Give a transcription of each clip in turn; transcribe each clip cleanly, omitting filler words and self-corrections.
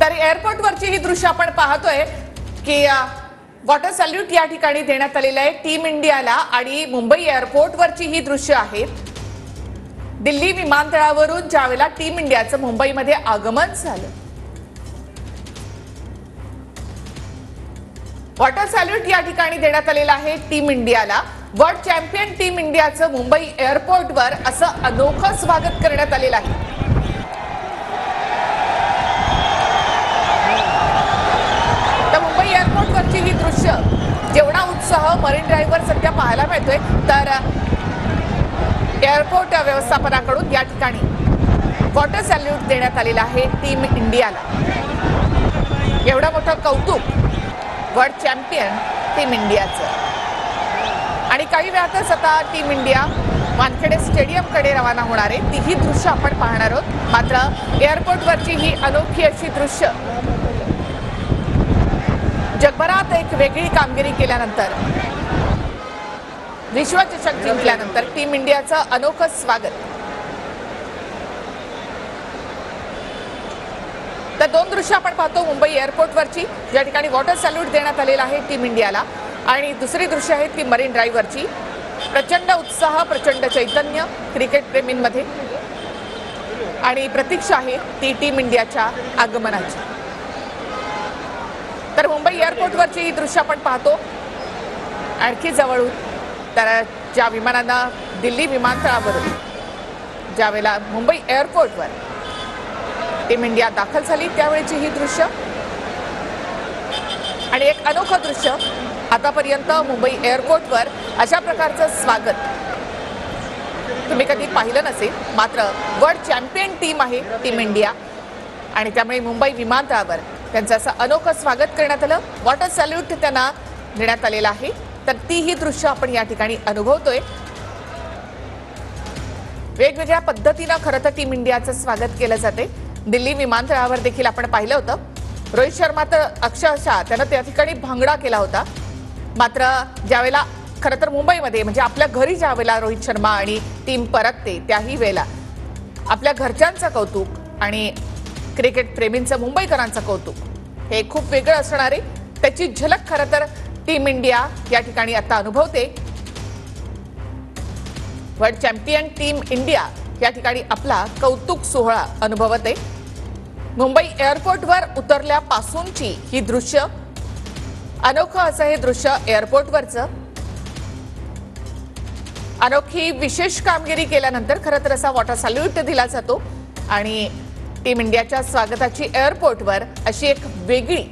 तर एअरपोर्टवरची ही दृश्य आपण पाहतोय की वॉटर सॅल्यूट या ठिकाणी देण्यात आलेलं आहे टीम इंडियाला आणि मुंबई एअरपोर्टवरची ही दृश्य आहेत। दिल्ली विमानतळावरून ज्यावेळेला टीम इंडियाचं मुंबईमध्ये आगमन झालं, वॉटर सॅल्यूट या ठिकाणी देण्यात आलेलं आहे टीम इंडियाला। वर्ल्ड चॅम्पियन टीम इंडियाचं मुंबई एअरपोर्टवर असं अनोखं स्वागत करण्यात आलेलं आहे। तर मुंबई एअरपोर्टवरची ही दृश्य, जेवढा उत्साह मरीन ड्राईव्हवर सध्या पाहायला मिळतोय, तर एअरपोर्ट व्यवस्थापनाकडून या ठिकाणी वॉटर सॅल्यूट देण्यात आलेला आहे टीम इंडियाला। एवढं मोठं कौतुक वर्ल्ड चॅम्पियन टीम इंडियाचं। आणि काही वेळातच आता टीम इंडिया वानखेडे स्टेडियमकडे रवाना होणार आहे, तीही दृश्य आपण पाहणार आहोत। मात्र एअरपोर्टवरची ही अनोखी अशी दृश्य, जगभरात एक वेगळी कामगिरी केल्यानंतर, विश्वचषक जिंकल्यानंतर टीम इंडियाचं अनोखं स्वागत। तर दोन दृश्य आपण पाहतो मुंबई एअरपोर्टवरची, ज्या ठिकाणी वॉटर सॅल्यूट देण्यात आलेला आहे टीम इंडियाला, आणि दुसरी दृश्य आहे ती मरीन ड्राईव्हवरची। प्रचंड उत्साह, प्रचंड चैतन्य क्रिकेट प्रेमींमध्ये, आणि प्रतीक्षा आहे ती टीम इंडियाच्या आगमनाची। तर मुंबई एअरपोर्टवरची ही दृश्य आपण पाहतो आणखी जवळून। तर ज्या विमानांना दिल्ली विमानतळावरून ज्यावेळेला मुंबई एअरपोर्टवर टीम इंडिया दाखल झाली, त्यावेळेची ही दृश्य, आणि एक अनोखं दृश्य। आतापर्यंत मुंबई एअरपोर्टवर अशा प्रकारचं स्वागत तुम्ही कधी पाहिलं नसेल। मात्र वर्ल्ड चॅम्पियन टीम आहे टीम इंडिया, आणि त्यामुळे मुंबई विमानतळावर त्यांचं असं अनोखं स्वागत करण्यात आलं। वॉटर सॅल्यूट त्यांना देण्यात आलेलं आहे, तर ती ही दृश्य आपण या ठिकाणी अनुभवतोय। वेगवेगळ्या पद्धतीनं खरं तर टीम इंडियाचं स्वागत केलं जाते। दिल्ली विमानतळावर देखील आपण पाहिलं होतं, रोहित शर्मा तर अक्षरशः त्यानं त्या ठिकाणी भांगडा केला होता। मात्र ज्यावेळेला खरं तर मुंबईमध्ये, म्हणजे आपल्या घरी ज्यावेळेला रोहित शर्मा आणि टीम परतते, त्याही वेळेला आपल्या घरच्यांचं कौतुक आणि क्रिकेट प्रेमींचं, मुंबईकरांचं कौतुक हे खूप वेगळं असणार आहे। त्याची झलक खरं तर टीम इंडिया या ठिकाणी आता अनुभवते। वर्ल्ड चॅम्पियन टीम इंडिया या ठिकाणी आपला कौतुक सोहळा अनुभवत आहे। मुंबई एअरपोर्टवर उतरल्यापासूनची ही दृश्य, अनोखं असं हे दृश्य एअरपोर्टवरचं। अनोखी विशेष कामगिरी केल्यानंतर खरं तर असा वॉटर सॅल्यूट दिला जातो, आणि टीम इंडियाच्या स्वागताची एअरपोर्टवर अशी एक वेगळी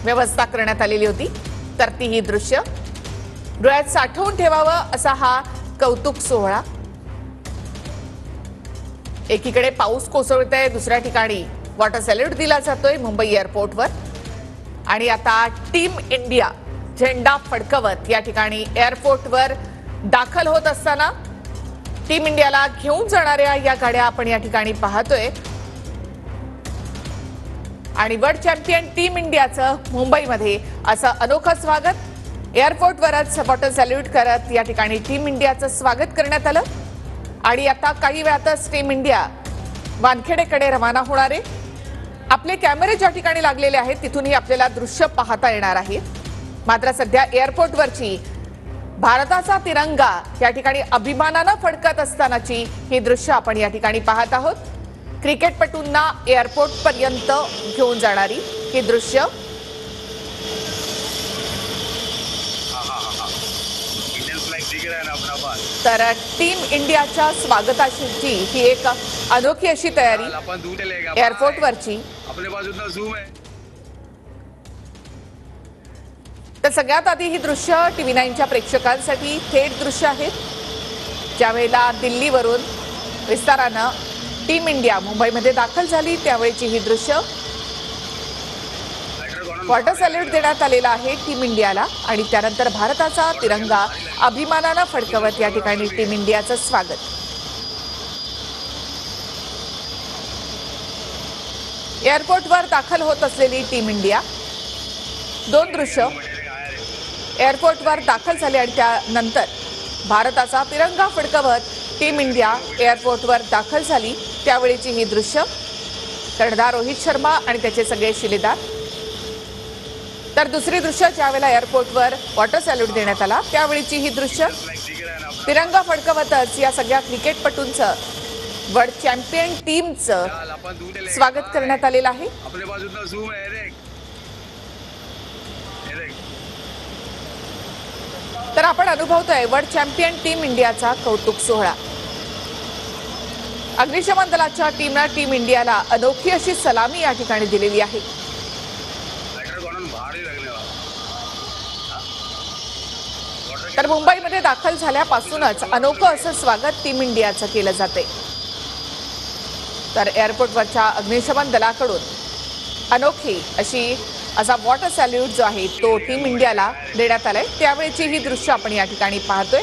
व्यवस्था करण्यात आलेली होती। तर ती ही दृश्य डोळ्यात साठवून ठेवावं असा हा कौतुक सोहळा। एकीकडे पाऊस कोसळतोय, दुसऱ्या ठिकाणी वॉटर सॅल्यूट दिला जातोय मुंबई एअरपोर्टवर, आणि आता टीम इंडिया झेंडा फडकवत या ठिकाणी एअरपोर्टवर दाखल होत असताना टीम इंडियाला घेऊन जाणाऱ्या या गाड्या आपण या ठिकाणी पाहतोय। आणि वर्ल्ड चॅम्पियन टीम इंडियाचं मुंबईमध्ये असं अनोखं स्वागत, एअरपोर्टवरच वॉटर सॅल्यूट करत या ठिकाणी टीम इंडियाचं स्वागत करण्यात आलं। आणि आता काही वेळातच टीम इंडिया वानखेडेकडे रवाना होणार आहे। आपले कॅमेरे ज्या ठिकाणी लागलेले आहेत तिथूनही आपल्याला दृश्य पाहता येणार आहे। मात्र सध्या एअरपोर्टवरची भारताचा तिरंगा या ठिकाणी अभिमानानं फडकत असतानाची ही दृश्य आपण या ठिकाणी पाहत आहोत। क्रिकेटपटूंना एअरपोर्टपर्यंत घेऊन जाणारी ही दृश्य। तर टीम इंडियाच्या स्वागताची ही एक अनोखी अशी तयारी एअरपोर्टवरची। तर सगळ्यात आधी ही दृश्य TV9च्या प्रेक्षकांसाठी थेट दृश्य आहेत। ज्यावेळेला दिल्लीवरून विस्तारानं टीम इंडिया मुंबईमध्ये दाखल झाली, त्यावेळेची ही दृश्य। वॉटर सॅल्यूट देण्यात आलेला आहे टीम इंडियाला, आणि त्यानंतर भारताचा तिरंगा अभिमानानं फडकवत या ठिकाणी टीम इंडियाचं स्वागत। एअरपोर्टवर दाखल होत असलेली टीम इंडिया, दोन दृश्य, एअरपोर्टवर दाखल झाले आणि त्यानंतर भारताचा तिरंगा फडकवत टीम इंडिया एअरपोर्टवर दाखल झाली, त्यावेळेची ही दृश्य। कर्णधार रोहित शर्मा आणि त्याचे सगळे शिलेदार। तर दुसरी दृश्य ज्यावेळेला एअरपोर्टवर वॉटर सॅल्यूट देण्यात आला त्यावेळीची ही दृश्य। तिरंगा फडकवतच या सगळ्या क्रिकेटपटूंचं वर्ल्ड चॅम्पियन टीमचं स्वागत करण्यात आलेलं आहे। तर आपण अनुभवतोय वर्ल्ड चॅम्पियन टीम इंडियाचा कौतुक सोहळा। अग्निशमन दलाच्या टीमने टीम इंडियाला अनोखी अशी सलामी या ठिकाणी दिलेली आहे। तर मुंबईमध्ये दाखल झाल्यापासूनच अनोखं असं स्वागत टीम इंडियाचं केलं जाते। तर एअरपोर्टवरच्या अग्निशमन दलाकडून अनोखी असा वॉटर सॅल्यूट जो आहे तो टीम इंडियाला देण्यात आलाय त्यावेळेची ही दृश्य आपण या ठिकाणी पाहतोय।